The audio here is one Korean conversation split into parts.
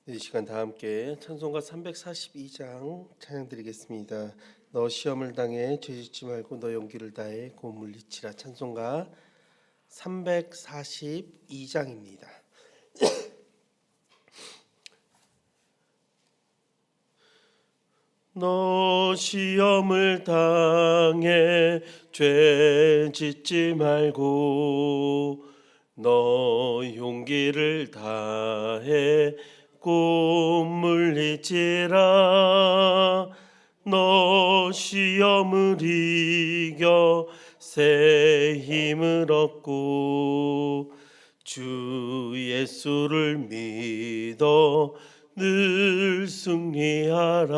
이 시간 다 함께 찬송가 342장 찬양 드리겠습니다. 너 시험을 당해 죄짓지 말고 너 용기를 다해 곧 물리치라. 찬송가 342장입니다. 너 시험을 당해 죄짓지 말고 너 용기를 다해 곧 물리치라. 너 시험을 이겨 새 힘을 얻고 주 예수를 믿어 늘 승리하라.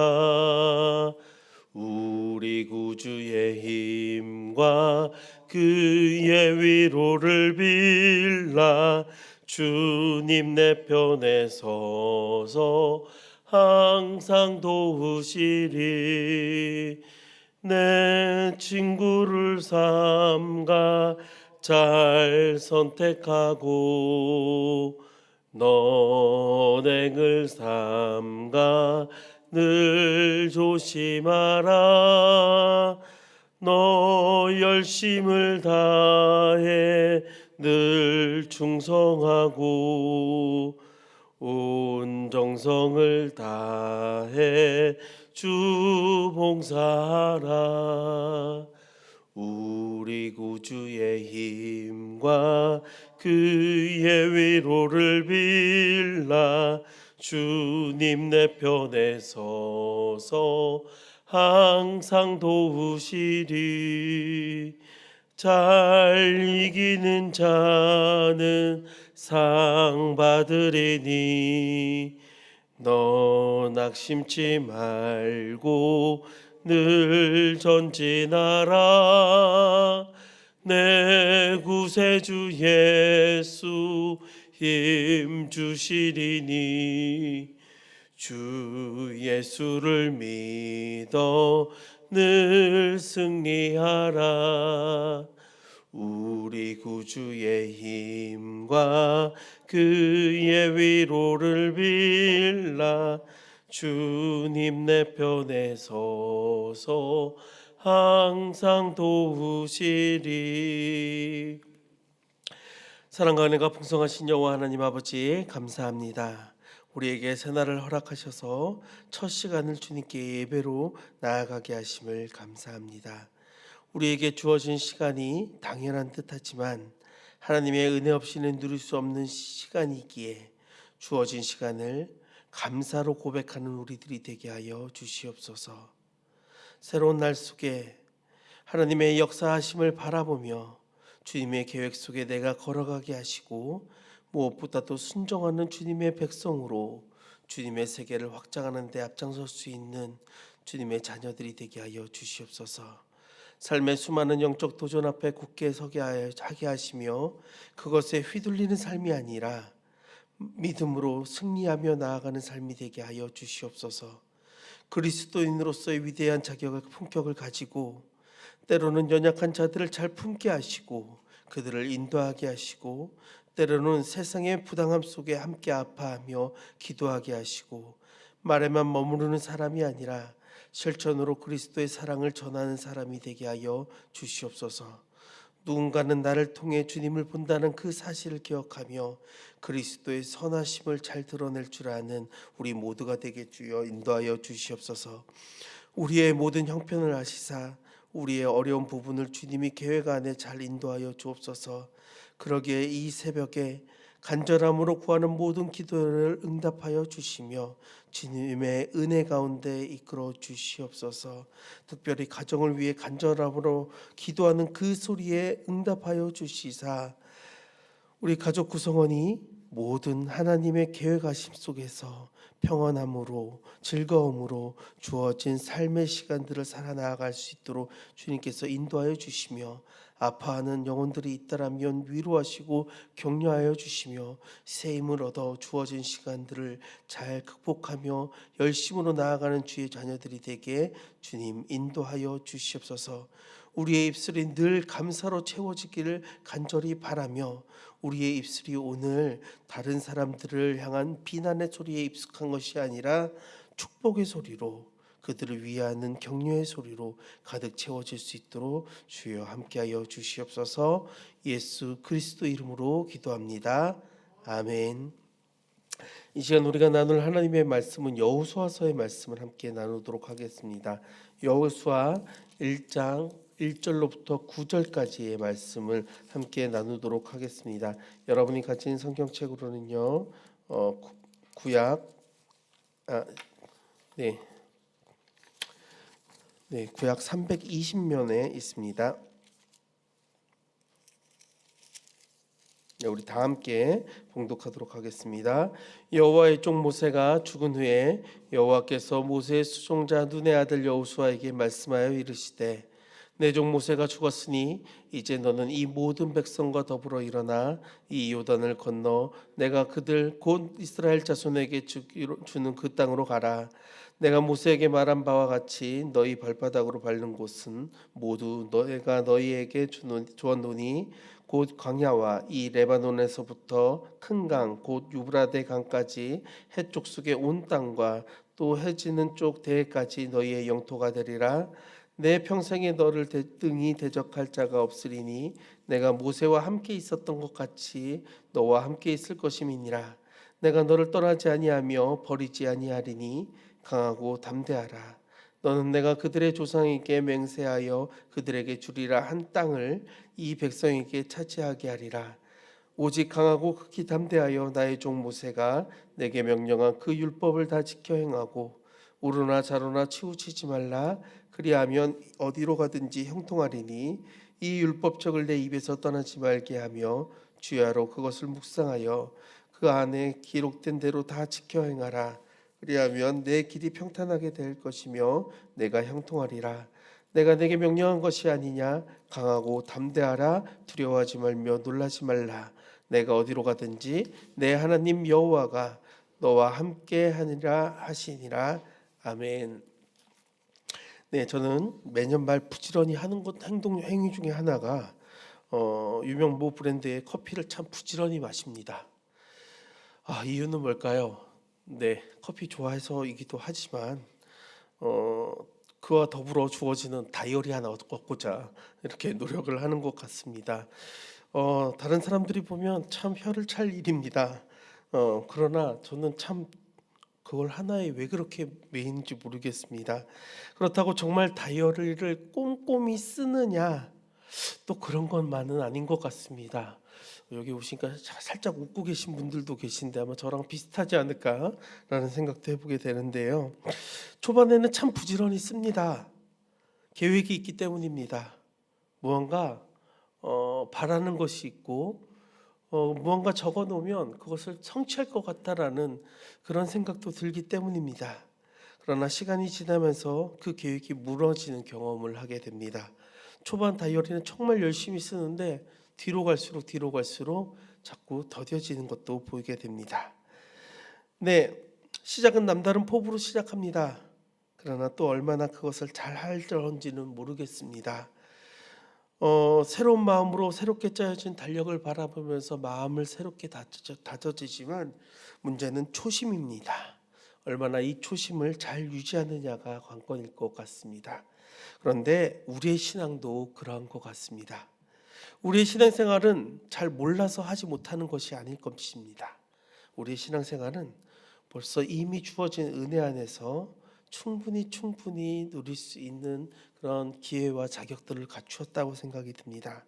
우리 구주의 힘과 그의 위로를 빌라. 주님 내 편에 서서 항상 도우시리. 내 친구를 삼가 잘 선택하고 너행을 삼가 늘 조심하라. 너 열심을 다해 늘 충성하고 온 정성을 다해 주 봉사하라. 우리 구주의 힘과 그의 위로를 빌라. 주님 내 편에 서서 항상 도우시리. 잘 이기는 자는 상 받으리니 너 낙심치 말고 늘 전진하라. 내 구세주 예수 힘 주시리니 주 예수를 믿어 늘 승리하라. 우리 구주의 힘과 그의 위로를 빌라. 주님 내 편에 서서 항상 도우시리. 사랑과 은혜가 풍성하신 여호와 하나님 아버지 감사합니다. 우리에게 새날을 허락하셔서 첫 시간을 주님께 예배로 나아가게 하심을 감사합니다. 우리에게 주어진 시간이 당연한 듯하지만 하나님의 은혜 없이는 누릴 수 없는 시간이기에 주어진 시간을 감사로 고백하는 우리들이 되게 하여 주시옵소서. 새로운 날 속에 하나님의 역사하심을 바라보며 주님의 계획 속에 내가 걸어가게 하시고 무엇보다도 순종하는 주님의 백성으로 주님의 세계를 확장하는 데 앞장설 수 있는 주님의 자녀들이 되게 하여 주시옵소서. 삶의 수많은 영적 도전 앞에 굳게 서게 하게 하시며 그것에 휘둘리는 삶이 아니라 믿음으로 승리하며 나아가는 삶이 되게 하여 주시옵소서. 그리스도인으로서의 위대한 자격과 품격을 가지고 때로는 연약한 자들을 잘 품게 하시고 그들을 인도하게 하시고 때로는 세상의 부당함 속에 함께 아파하며 기도하게 하시고 말에만 머무르는 사람이 아니라 실천으로 그리스도의 사랑을 전하는 사람이 되게 하여 주시옵소서. 누군가는 나를 통해 주님을 본다는 그 사실을 기억하며 그리스도의 선하심을 잘 드러낼 줄 아는 우리 모두가 되게 주여 인도하여 주시옵소서. 우리의 모든 형편을 아시사 우리의 어려운 부분을 주님이 계획 안에 잘 인도하여 주옵소서. 그러기에 이 새벽에 간절함으로 구하는 모든 기도를 응답하여 주시며 주님의 은혜 가운데 이끌어 주시옵소서. 특별히 가정을 위해 간절함으로 기도하는 그 소리에 응답하여 주시사 우리 가족 구성원이 모든 하나님의 계획하심 속에서 평안함으로 즐거움으로 주어진 삶의 시간들을 살아나갈 수 있도록 주님께서 인도하여 주시며 아파하는 영혼들이 있다라면 위로하시고 격려하여 주시며 새 힘을 얻어 주어진 시간들을 잘 극복하며 열심으로 나아가는 주의 자녀들이 되게 주님 인도하여 주시옵소서. 우리의 입술이 늘 감사로 채워지기를 간절히 바라며 우리의 입술이 오늘 다른 사람들을 향한 비난의 소리에 익숙한 것이 아니라 축복의 소리로 그들을 위하는 격려의 소리로 가득 채워질 수 있도록 주여 함께하여 주시옵소서. 예수 그리스도 이름으로 기도합니다. 아멘. 이 시간 우리가 나눌 하나님의 말씀은 여호수아서의 말씀을 함께 나누도록 하겠습니다. 여호수아 1장 1절로부터 9절까지의 말씀을 함께 나누도록 하겠습니다. 여러분이 가진 성경책으로는요. 구약 구약 320면에 있습니다. 우리 다 함께 봉독하도록 하겠습니다. 여호와의 종 모세가 죽은 후에 여호와께서 모세의 수종자 눈의 아들 여호수아에게 말씀하여 이르시되 내 종 모세가 죽었으니 이제 너는 이 모든 백성과 더불어 일어나 이 요단을 건너 내가 그들 곧 이스라엘 자손에게 주는 그 땅으로 가라. 내가 모세에게 말한 바와 같이 너희 발바닥으로 밟는 곳은 모두 내가 너희에게 주었노니 곧 광야와 이 레바논에서부터 큰 강 곧 유브라데 강까지 해쪽 속의 온 땅과 또 해지는 쪽 대해까지 너희의 영토가 되리라. 내 평생에 너를 등이 대적할 자가 없으리니 내가 모세와 함께 있었던 것 같이 너와 함께 있을 것임이니라. 내가 너를 떠나지 아니하며 버리지 아니하리니 강하고 담대하라. 너는 내가 그들의 조상에게 맹세하여 그들에게 주리라 한 땅을 이 백성에게 차지하게 하리라. 오직 강하고 극히 담대하여 나의 종 모세가 내게 명령한 그 율법을 다 지켜 행하고 우로나 좌로나 치우치지 말라. 그리하면 어디로 가든지 형통하리니 이 율법책을 내 입에서 떠나지 말게 하며 주야로 그것을 묵상하여 그 안에 기록된 대로 다 지켜 행하라. 그리하면 내 길이 평탄하게 될 것이며 내가 형통하리라. 내가 내게 명령한 것이 아니냐. 강하고 담대하라. 두려워하지 말며 놀라지 말라. 내가 어디로 가든지 내 하나님 여호와가 너와 함께 하니라 하시니라. 아멘. 저는 매년 말 부지런히 하는 행위 중에 하나가 유명 모 브랜드의 커피를 참 부지런히 마십니다. 이유는 뭘까요? 커피 좋아해서이기도 하지만 그와 더불어 주어지는 다이어리 하나 얻고자 이렇게 노력을 하는 것 같습니다. 다른 사람들이 보면 참 혀를 찰 일입니다. 그러나 저는 참 그걸 하나에 왜 그렇게 매이는지 모르겠습니다. 그렇다고 정말 다이어리를 꼼꼼히 쓰느냐? 또 그런 것만은 아닌 것 같습니다. 여기 오시니까 살짝 웃고 계신 분들도 계신데 아마 저랑 비슷하지 않을까라는 생각도 해보게 되는데요. 초반에는 참 부지런히 씁니다. 계획이 있기 때문입니다. 무언가 바라는 것이 있고 무언가 적어놓으면 그것을 성취할 것 같다라는 그런 생각도 들기 때문입니다. 그러나 시간이 지나면서 그 계획이 무너지는 경험을 하게 됩니다. 초반 다이어리는 정말 열심히 쓰는데 뒤로 갈수록 자꾸 더뎌지는 것도 보이게 됩니다. 시작은 남다른 포부로 시작합니다. 그러나 또 얼마나 그것을 잘 할지는 모르겠습니다. 새로운 마음으로 새롭게 짜여진 달력을 바라보면서 마음을 새롭게 다져지지만 문제는 초심입니다. 얼마나 이 초심을 잘 유지하느냐가 관건일 것 같습니다. 그런데 우리의 신앙도 그러한 것 같습니다. 우리의 신앙생활은 잘 몰라서 하지 못하는 것이 아닐 것입니다. 우리의 신앙생활은 벌써 이미 주어진 은혜 안에서 충분히 누릴 수 있는 그런 기회와 자격들을 갖추었다고 생각이 듭니다.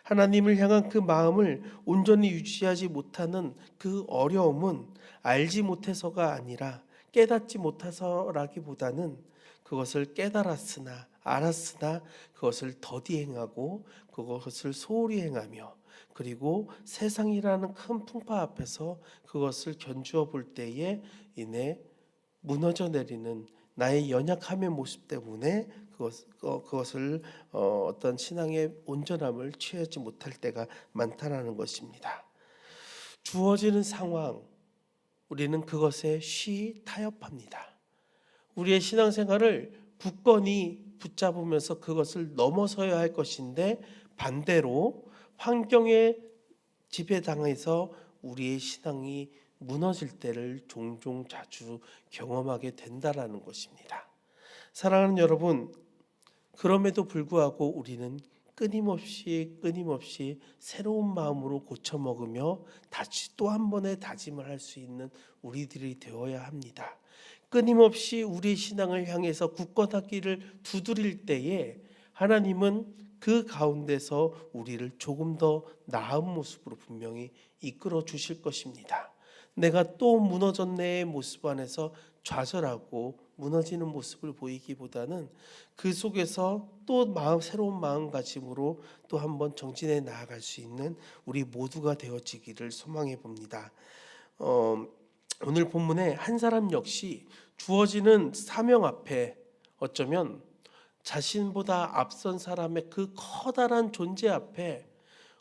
하나님을 향한 그 마음을 온전히 유지하지 못하는 그 어려움은 알지 못해서가 아니라 깨닫지 못해서라기보다는 그것을 깨달았으나 알았으나 그것을 더디 행하고 그것을 소홀히 행하며 그리고 세상이라는 큰 풍파 앞에서 그것을 견주어 볼 때에 이내 무너져 내리는 나의 연약함의 모습 때문에 그것을 어떤 신앙의 온전함을 취하지 못할 때가 많다라는 것입니다. 주어지는 상황, 우리는 그것에 타협합니다. 우리의 신앙생활을 굳건히 붙잡으면서 그것을 넘어서야 할 것인데, 반대로 환경에 지배당해서 우리의 신앙이 무너질 때를 종종 자주 경험하게 된다라는 것입니다. 사랑하는 여러분, 그럼에도 불구하고 우리는 끊임없이 새로운 마음으로 고쳐 먹으며 다시 또 한 번의 다짐을 할 수 있는 우리들이 되어야 합니다. 끊임없이 우리의 신앙을 향해서 굳건하기를 두드릴 때에 하나님은 그 가운데서 우리를 조금 더 나은 모습으로 분명히 이끌어 주실 것입니다. 내가 또 무너졌네의 모습 안에서 좌절하고 무너지는 모습을 보이기보다는 그 속에서 또 새로운 마음가짐으로 또 한번 정진해 나아갈 수 있는 우리 모두가 되어지기를 소망해 봅니다. 오늘 본문에 한 사람 역시 주어지는 사명 앞에 어쩌면 자신보다 앞선 사람의 그 커다란 존재 앞에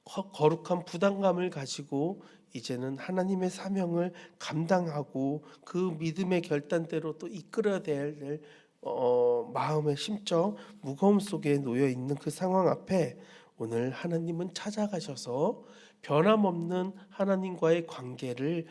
거룩한 부담감을 가지고 이제는 하나님의 사명을 감당하고 그 믿음의 결단대로 또 이끌어야 될 마음의 심적 무거움 속에 놓여 있는 그 상황 앞에 오늘 하나님은 찾아가셔서 변함없는 하나님과의 관계를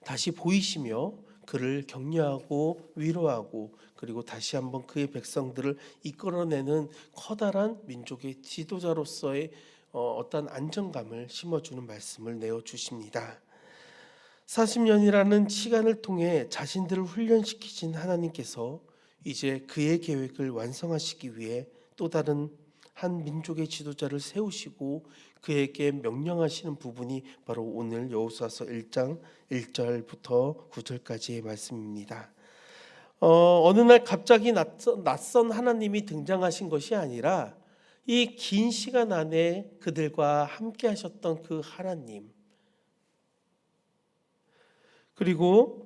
다시 보이시며 그를 격려하고 위로하고 그리고 다시 한번 그의 백성들을 이끌어내는 커다란 민족의 지도자로서의 어떤 안정감을 심어주는 말씀을 내어주십니다. 40년이라는 시간을 통해 자신들을 훈련시키신 하나님께서 이제 그의 계획을 완성하시기 위해 또 다른 한 민족의 지도자를 세우시고 그에게 명령하시는 부분이 바로 오늘 여호수아서 1장 1절부터 9절까지의 말씀입니다. 어느 날 갑자기 낯선 하나님이 등장하신 것이 아니라 이 긴 시간 안에 그들과 함께 하셨던 그 하나님, 그리고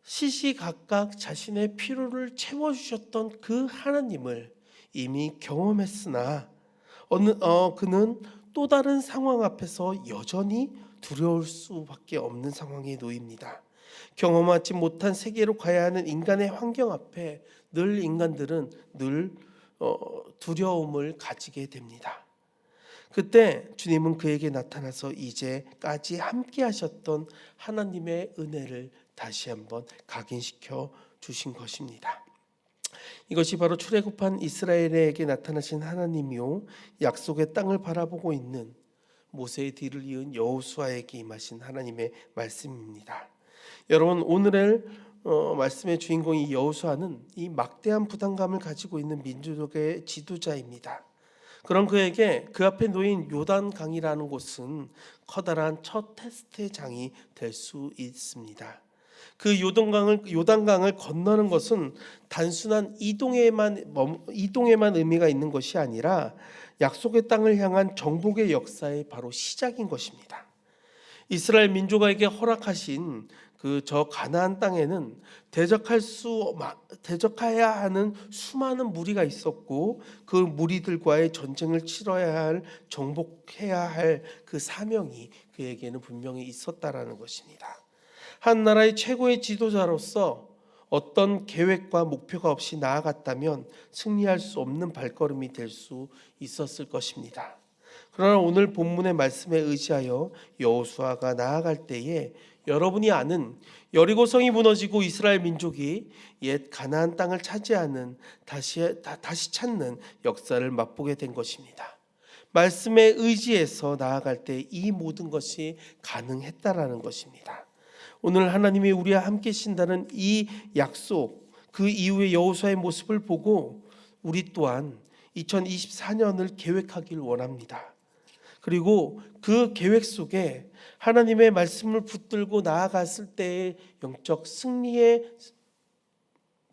시시각각 자신의 필요를 채워주셨던 그 하나님을 이미 경험했으나 그는 또 다른 상황 앞에서 여전히 두려울 수밖에 없는 상황에 놓입니다. 경험하지 못한 세계로 가야 하는 인간의 환경 앞에 인간들은 늘 두려움을 가지게 됩니다. 그때 주님은 그에게 나타나서 이제까지 함께 하셨던 하나님의 은혜를 다시 한번 각인시켜 주신 것입니다. 이것이 바로 출애굽한 이스라엘에게 나타나신 하나님이요 약속의 땅을 바라보고 있는 모세의 뒤를 이은 여호수아에게 임하신 하나님의 말씀입니다. 여러분, 오늘의 말씀의 주인공이 여호수아는 이 막대한 부담감을 가지고 있는 민족의 지도자입니다. 그런 그에게 그 앞에 놓인 요단강이라는 곳은 커다란 첫 테스트의 장이 될 수 있습니다. 그 요단강을 건너는 것은 단순한 이동에만 의미가 있는 것이 아니라 약속의 땅을 향한 정복의 역사의 바로 시작인 것입니다. 이스라엘 민족에게 허락하신 저 가나안 땅에는 대적해야 하는 수많은 무리가 있었고 그 무리들과의 전쟁을 치러야 할, 정복해야 할 그 사명이 그에게는 분명히 있었다라는 것입니다. 한 나라의 최고의 지도자로서 어떤 계획과 목표가 없이 나아갔다면 승리할 수 없는 발걸음이 될 수 있었을 것입니다. 그러나 오늘 본문의 말씀에 의지하여 여호수아가 나아갈 때에 여러분이 아는 여리고성이 무너지고 이스라엘 민족이 옛 가나안 땅을 차지하는 다시 찾는 역사를 맛보게 된 것입니다. 말씀에 의지해서 나아갈 때 이 모든 것이 가능했다라는 것입니다. 오늘 하나님이 우리와 함께 하신다는 이 약속, 그 이후의 여호수아의 모습을 보고 우리 또한 2024년을 계획하길 원합니다. 그리고 그 계획 속에 하나님의 말씀을 붙들고 나아갔을 때의 영적 승리의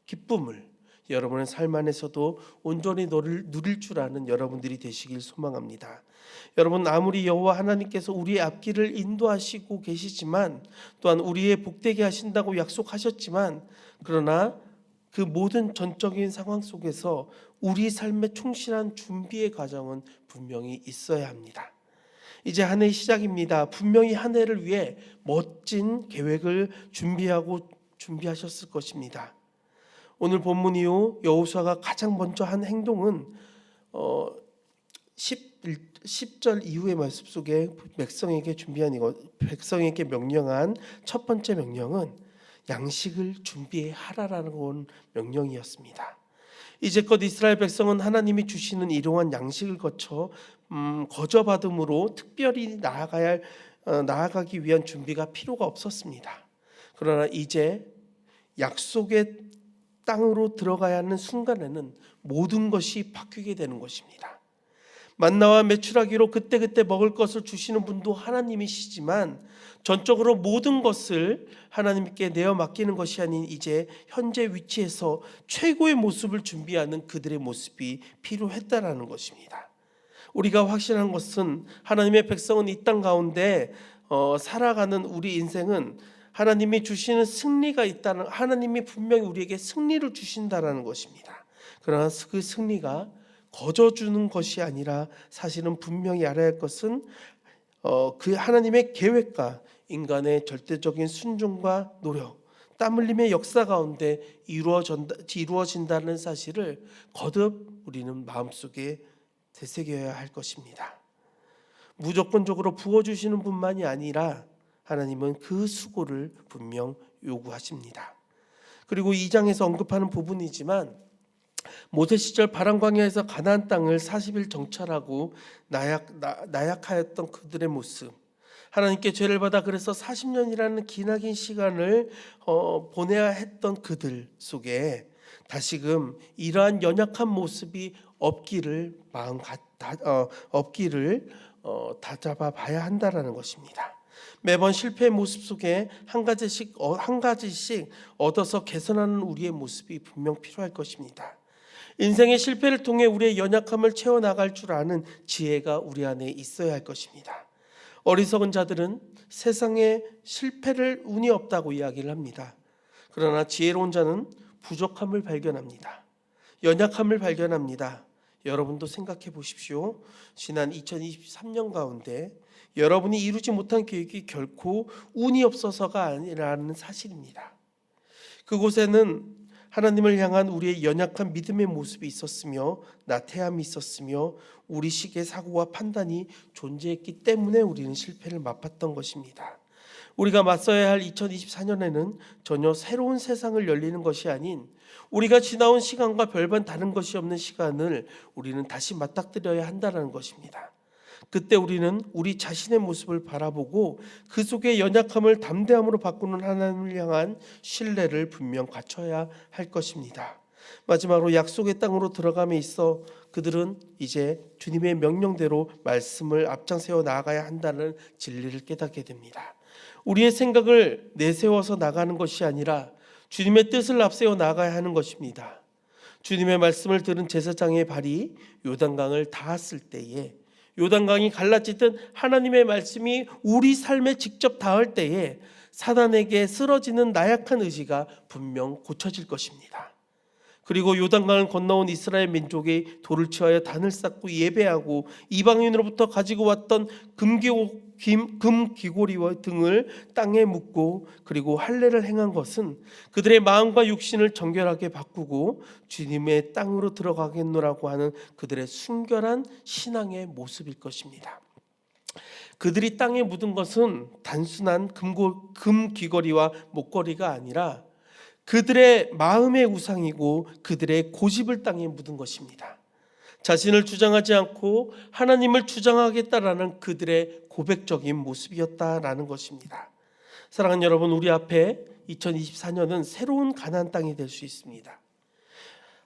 기쁨을 여러분의 삶 안에서도 온전히 누릴 줄 아는 여러분들이 되시길 소망합니다. 여러분, 아무리 여호와 하나님께서 우리의 앞길을 인도하시고 계시지만 또한 우리의 복되게 하신다고 약속하셨지만 그러나 그 모든 전적인 상황 속에서 우리 삶의 충실한 준비의 과정은 분명히 있어야 합니다. 이제 한 해의 시작입니다. 분명히 한 해를 위해 멋진 계획을 준비하셨을 것입니다. 오늘 본문 이후 여호수아가 가장 먼저 한 행동은 10절 이후의 말씀 속에 백성에게 명령한 첫 번째 명령은 양식을 준비하라라는 명령이었습니다. 이제껏 이스라엘 백성은 하나님이 주시는 일용한 양식을 거저받음으로 특별히 나아가기 위한 준비가 필요가 없었습니다. 그러나 이제 약속의 땅으로 들어가야 하는 순간에는 모든 것이 바뀌게 되는 것입니다. 만나와 메추라기로 그때그때 먹을 것을 주시는 분도 하나님이시지만 전적으로 모든 것을 하나님께 내어 맡기는 것이 아닌 이제 현재 위치에서 최고의 모습을 준비하는 그들의 모습이 필요했다라는 것입니다. 우리가 확신한 것은 하나님의 백성은 이 땅 가운데 살아가는 우리 인생은 하나님이 주시는 승리가 있다는, 하나님이 분명히 우리에게 승리를 주신다라는 것입니다. 그러나 그 승리가 거저 주는 것이 아니라 사실은 분명히 알아야 할 것은 그 하나님의 계획과 인간의 절대적인 순종과 노력, 땀 흘림의 역사 가운데 이루어진다는 사실을 거듭 우리는 마음속에 되새겨야 할 것입니다. 무조건적으로 부어주시는 분만이 아니라 하나님은 그 수고를 분명 요구하십니다. 그리고 2장에서 언급하는 부분이지만 모세 시절 바람 광야에서 가나안 땅을 40일 정찰하고 나약하였던 그들의 모습, 하나님께 죄를 받아 그래서 40년이라는 기나긴 시간을 보내야 했던 그들 속에 다시금 이러한 연약한 모습이 없기를 다잡아 봐야 한다라는 것입니다. 매번 실패의 모습 속에 한 가지씩 얻어서 개선하는 우리의 모습이 분명 필요할 것입니다. 인생의 실패를 통해 우리의 연약함을 채워나갈 줄 아는 지혜가 우리 안에 있어야 할 것입니다. 어리석은 자들은 세상에 실패를 운이 없다고 이야기를 합니다. 그러나 지혜로운 자는 부족함을 발견합니다. 연약함을 발견합니다. 여러분도 생각해 보십시오. 지난 2023년 가운데 여러분이 이루지 못한 계획이 결코 운이 없어서가 아니라는 사실입니다. 그곳에는 하나님을 향한 우리의 연약한 믿음의 모습이 있었으며 나태함이 있었으며 우리 식의 사고와 판단이 존재했기 때문에 우리는 실패를 맛봤던 것입니다. 우리가 맞서야 할 2024년에는 전혀 새로운 세상을 열리는 것이 아닌 우리가 지나온 시간과 별반 다른 것이 없는 시간을 우리는 다시 맞닥뜨려야 한다는 것입니다. 그때 우리는 우리 자신의 모습을 바라보고 그 속의 연약함을 담대함으로 바꾸는 하나님을 향한 신뢰를 분명 갖춰야 할 것입니다. 마지막으로 약속의 땅으로 들어감에 있어 그들은 이제 주님의 명령대로 말씀을 앞장세워 나아가야 한다는 진리를 깨닫게 됩니다. 우리의 생각을 내세워서 나가는 것이 아니라 주님의 뜻을 앞세워 나가야 하는 것입니다. 주님의 말씀을 들은 제사장의 발이 요단강을 닿았을 때에, 요단강이 갈라지듯 하나님의 말씀이 우리 삶에 직접 닿을 때에 사단에게 쓰러지는 나약한 의지가 분명 고쳐질 것입니다. 그리고 요단강을 건너온 이스라엘 민족이 돌을 취하여 단을 쌓고 예배하고 이방인으로부터 가지고 왔던 금귀고리와 등을 땅에 묻고 그리고 할례를 행한 것은 그들의 마음과 육신을 정결하게 바꾸고 주님의 땅으로 들어가겠노라고 하는 그들의 순결한 신앙의 모습일 것입니다. 그들이 땅에 묻은 것은 단순한 금귀걸이와 목걸이가 아니라 그들의 마음의 우상이고 그들의 고집을 땅에 묻은 것입니다. 자신을 주장하지 않고 하나님을 주장하겠다라는 그들의 고백적인 모습이었다라는 것입니다. 사랑하는 여러분, 우리 앞에 2024년은 새로운 가나안 땅이 될 수 있습니다.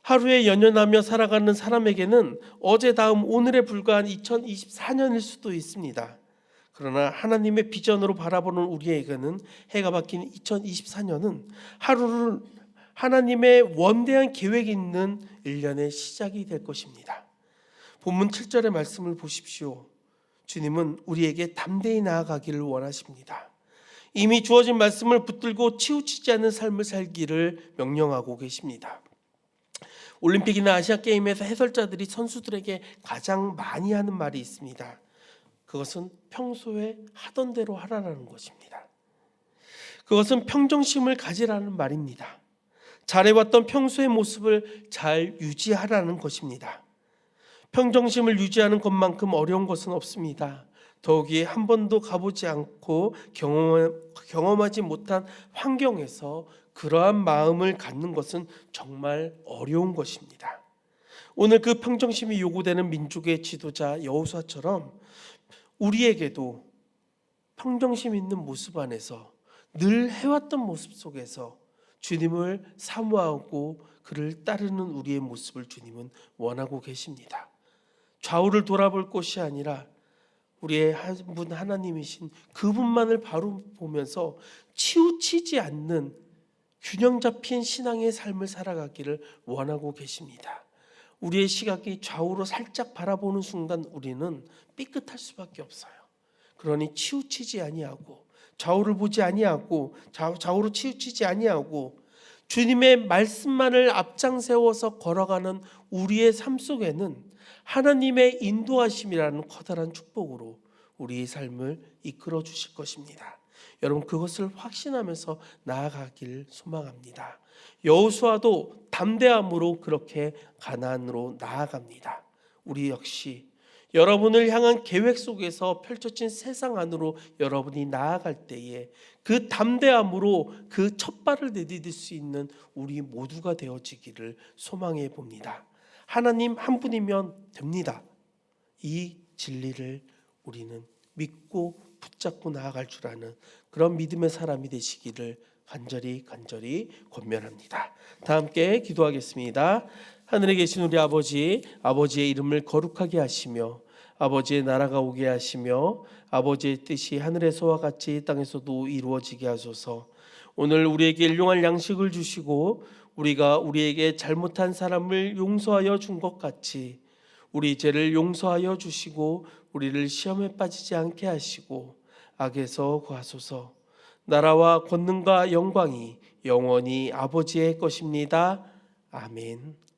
하루에 연연하며 살아가는 사람에게는 어제 다음 오늘에 불과한 2024년일 수도 있습니다. 그러나 하나님의 비전으로 바라보는 우리에게는 해가 바뀐 2024년은 하루를 하나님의 원대한 계획이 있는 1년의 시작이 될 것입니다. 본문 7절의 말씀을 보십시오. 주님은 우리에게 담대히 나아가기를 원하십니다. 이미 주어진 말씀을 붙들고 치우치지 않는 삶을 살기를 명령하고 계십니다. 올림픽이나 아시아게임에서 해설자들이 선수들에게 가장 많이 하는 말이 있습니다. 그것은 평소에 하던 대로 하라는 것입니다. 그것은 평정심을 가지라는 말입니다. 잘해왔던 평소의 모습을 잘 유지하라는 것입니다. 평정심을 유지하는 것만큼 어려운 것은 없습니다. 더욱이 한 번도 가보지 않고 경험하지 못한 환경에서 그러한 마음을 갖는 것은 정말 어려운 것입니다. 오늘 그 평정심이 요구되는 민족의 지도자 여호수아처럼 우리에게도 평정심 있는 모습 안에서 늘 해왔던 모습 속에서 주님을 사모하고 그를 따르는 우리의 모습을 주님은 원하고 계십니다. 좌우를 돌아볼 곳이 아니라 우리의 한 분 하나님이신 그분만을 바로 보면서 치우치지 않는 균형 잡힌 신앙의 삶을 살아가기를 원하고 계십니다. 우리의 시각이 좌우로 살짝 바라보는 순간 우리는 삐끗할 수밖에 없어요. 그러니 치우치지 아니하고 좌우를 보지 아니하고 좌우로 치우치지 아니하고 주님의 말씀만을 앞장세워서 걸어가는 우리의 삶 속에는 하나님의 인도하심이라는 커다란 축복으로 우리의 삶을 이끌어 주실 것입니다. 여러분 그것을 확신하면서 나아가길 소망합니다. 여호수아도 담대함으로 그렇게 가나안으로 나아갑니다. 우리 역시 여러분을 향한 계획 속에서 펼쳐진 세상 안으로 여러분이 나아갈 때에 그 담대함으로 그 첫 발을 내디딜 수 있는 우리 모두가 되어지기를 소망해 봅니다. 하나님 한 분이면 됩니다. 이 진리를 우리는 믿고 붙잡고 나아갈 줄 아는 그런 믿음의 사람이 되시기를 간절히 권면합니다. 다 함께 기도하겠습니다. 하늘에 계신 우리 아버지, 아버지의 이름을 거룩하게 하시며 아버지의 나라가 오게 하시며 아버지의 뜻이 하늘에서와 같이 땅에서도 이루어지게 하소서. 오늘 우리에게 일용할 양식을 주시고 우리가 우리에게 잘못한 사람을 용서하여 준 것 같이 우리 죄를 용서하여 주시고 우리를 시험에 빠지지 않게 하시고 악에서 구하소서. 나라와 권능과 영광이 영원히 아버지의 것입니다. 아멘.